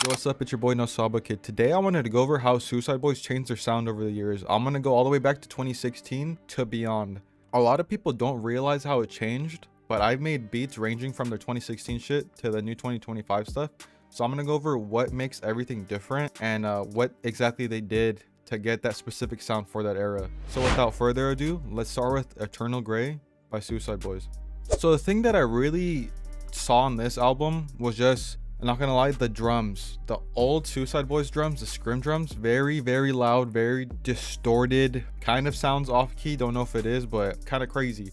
Yo, what's up? It's your boy No Saba Kid. Today I wanted to go over how Suicide Boys changed their sound over the years. I'm gonna go all the way back to 2016 to beyond. A lot of people don't realize how it changed, but I've made beats ranging from their 2016 shit to the new 2025 stuff. So I'm gonna go over what makes everything different and what exactly they did to get that specific sound for that era. So without further ado, let's start with Eternal Grey by Suicide Boys. So the thing that I really saw on this album was just, I'm not gonna lie, the drums. The old Suicide Boys drums, the scrim drums, very loud, very distorted, kind of sounds off key, don't know if it is, but kind of crazy.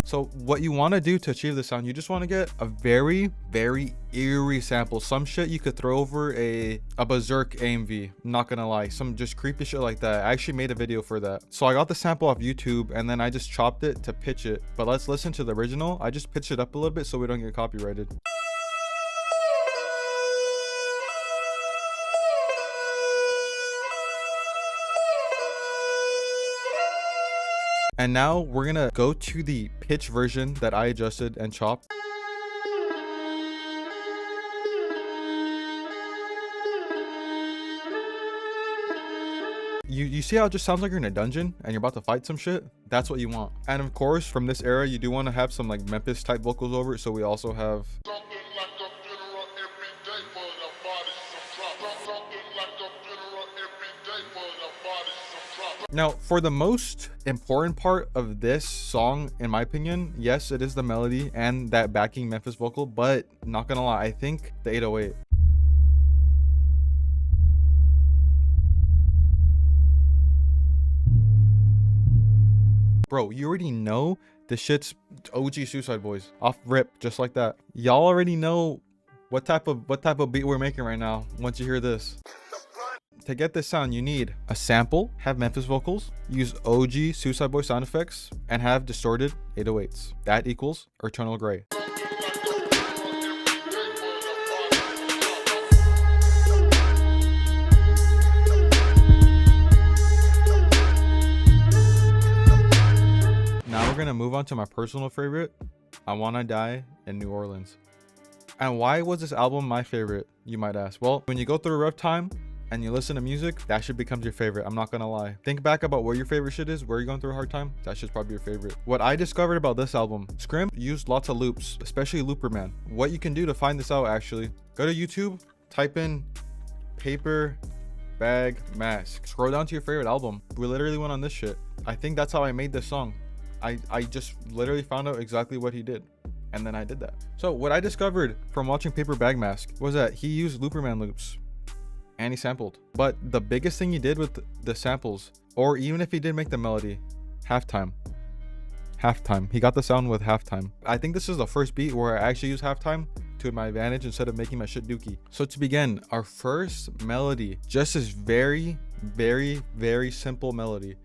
So what you want to do to achieve the sound, you just want to get a very eerie sample. Some shit you could throw over a Berserk AMV, not gonna lie, some just creepy shit like that. I actually made a video for that. So I got the sample off YouTube and then I just chopped it to pitch it. But let's listen to the original. I just pitched it up a little bit so we don't get copyrighted. And now we're gonna go to the pitch version that I adjusted and chopped. You see how it just sounds like you're in a dungeon and you're about to fight some shit? That's what you want. And of course, from this era, you do want to have some like Memphis type vocals over it. So we also have now, for the most important part of this song, in my opinion, yes, it is the melody and that backing Memphis vocal, but not gonna lie, I think the 808. Bro, you already know this shit's OG Suicide Boys off rip, just like that. Y'all already know what type of beat we're making right now once you hear this. To get this sound, you need a sample, have Memphis vocals, use OG Suicide Boy sound effects, and have distorted 808s. That equals Eternal Grey. Now we're gonna move on to my personal favorite, I Wanna Die in New Orleans. And why was this album my favorite, you might ask? Well, when you go through a rough time, and you listen to music, that shit becomes your favorite. I'm not gonna lie. Think back about where your favorite shit is, where you're going through a hard time, that shit's probably your favorite. What I discovered about this album, Scrim used lots of loops, especially Looperman. What you can do to find this out, actually, go to YouTube, type in Paper Bag Mask, scroll down to your favorite album. We literally went on this shit. I think that's how I made this song. I just literally found out exactly what he did, and then I did that. So what I discovered from watching Paper Bag Mask was that he used Looperman loops and he sampled. But the biggest thing he did with the samples, or even if he did make the melody, halftime. He got the sound with halftime. I think this is the first beat where I actually use halftime to my advantage instead of making my shit dookie. So to begin, our first melody, just this very simple melody.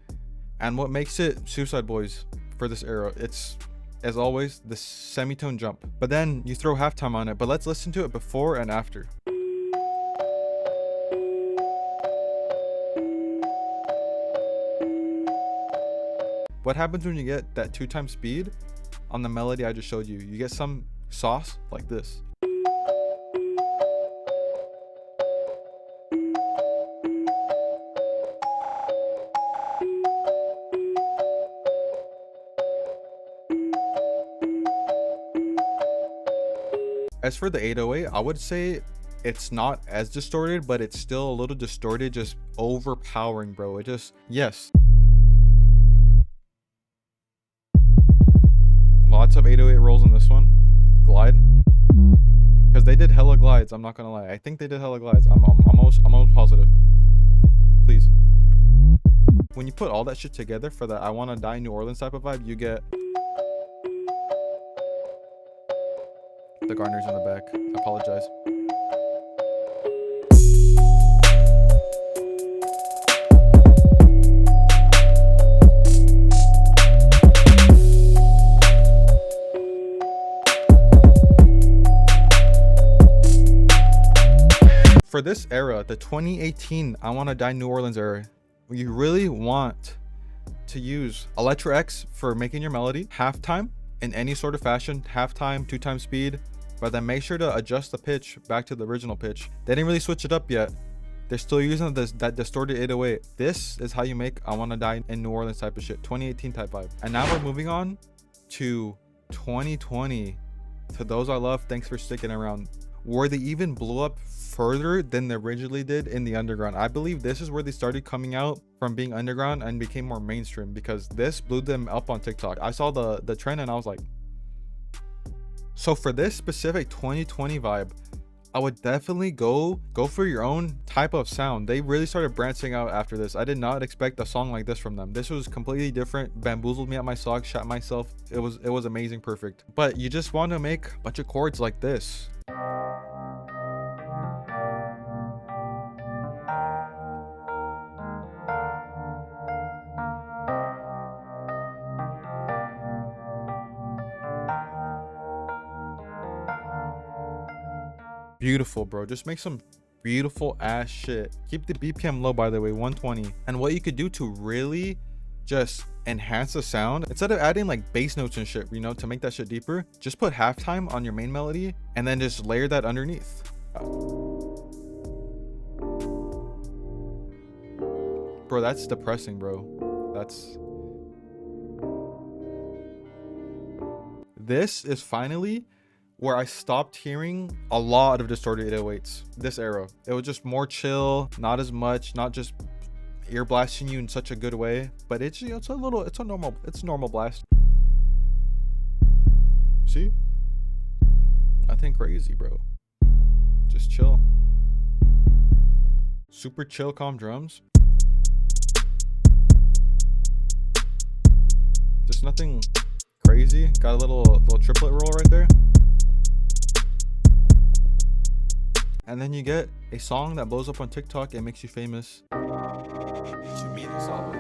And what makes it Suicide Boys for this era, it's, as always, the semitone jump. But then you throw halftime on it. But let's listen to it before and after. What happens when you get that 2x speed on the melody I just showed you? You get some sauce like this. As for the 808, I would say it's not as distorted, but it's still a little distorted, just overpowering, bro. It just, yes. Lots of 808 rolls in this one. Glide, because they did hella glides. I'm not gonna lie. I think they did hella glides. I'm almost positive. Please. When you put all that shit together for the I Wanna Die New Orleans type of vibe, you get the Garners in the back. I apologize. For this era, the 2018 I Wanna Die New Orleans era, you really want to use Electra X for making your melody, halftime in any sort of fashion, halftime, 2x speed, but then make sure to adjust the pitch back to the original pitch. They didn't really switch it up yet. They're still using that distorted 808. This is how you make I Wanna Die in New Orleans type of shit, 2018 type vibe. And now we're moving on to 2020. To those I love, thanks for sticking around. Where they even blew up further than they originally did in the underground. I believe this is where they started coming out from being underground and became more mainstream, because this blew them up on TikTok. I saw the trend and I was like, so for this specific 2020 vibe, I would definitely go for your own type of sound. They really started branching out after this. I did not expect a song like this from them. This was completely different, bamboozled me at my socks, shot myself. It was amazing, perfect. But you just want to make a bunch of chords like this. Beautiful, bro. Just make some beautiful ass shit. Keep the BPM low, by the way, 120. And what you could do to really just enhance the sound, instead of adding like bass notes and shit, you know, to make that shit deeper, just put halftime on your main melody and then just layer that underneath. Bro, that's depressing, bro. This is finally where I stopped hearing a lot of distorted 808s this era. It was just more chill, not as much, not just ear blasting you in such a good way, but it's, you know, it's a normal blast. See? Nothing crazy, bro. Just chill. Super chill, calm drums. Just nothing crazy. Got a little triplet roll right there. And then you get a song that blows up on TikTok and makes you famous. To me, this album.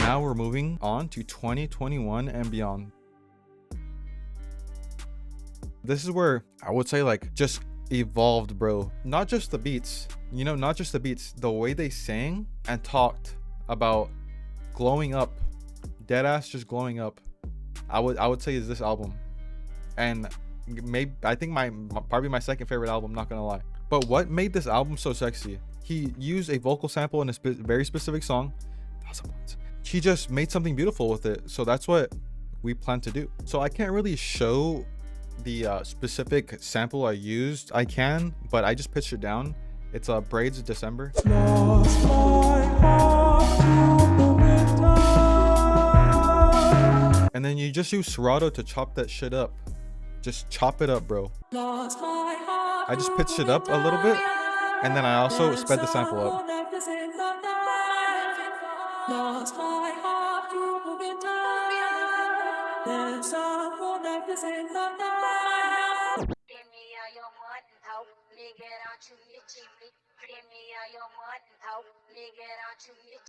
Now we're moving on to 2021 and beyond. This is where I would say like just evolved, bro. Not just the beats, you know, not just the beats, the way they sang and talked about glowing up, dead ass just glowing up. I would say is this album, and maybe I think probably my second favorite album, not gonna lie. But what made this album so sexy? He used a vocal sample in a very specific song. He just made something beautiful with it, so that's what we plan to do. So I can't really show the specific sample I used. I can, but I just pitched it down. It's Braids of December. And then you just use Serato to chop that shit up. Just chop it up, bro. I just pitched it up a little bit, and then I also sped the sample up.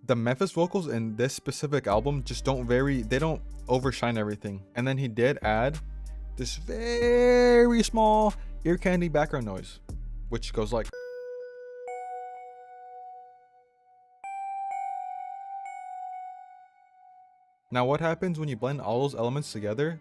The Memphis vocals in this specific album just they don't overshine everything. And then he did add this very small ear candy background noise, which goes like. Now what happens when you blend all those elements together?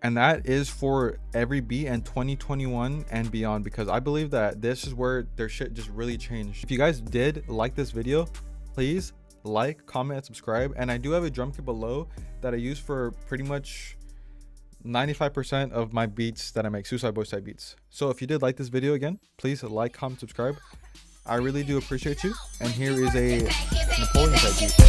And that is for every beat and 2021 and beyond, because I believe that this is where their shit just really changed. If you guys did like this video, please like, comment, and subscribe. And I do have a drum kit below that I use for pretty much 95% of my beats that I make, Suicide Boy type beats. So if you did like this video, again, please like, comment, subscribe. I really do appreciate you. And here is a Napoleon type beat.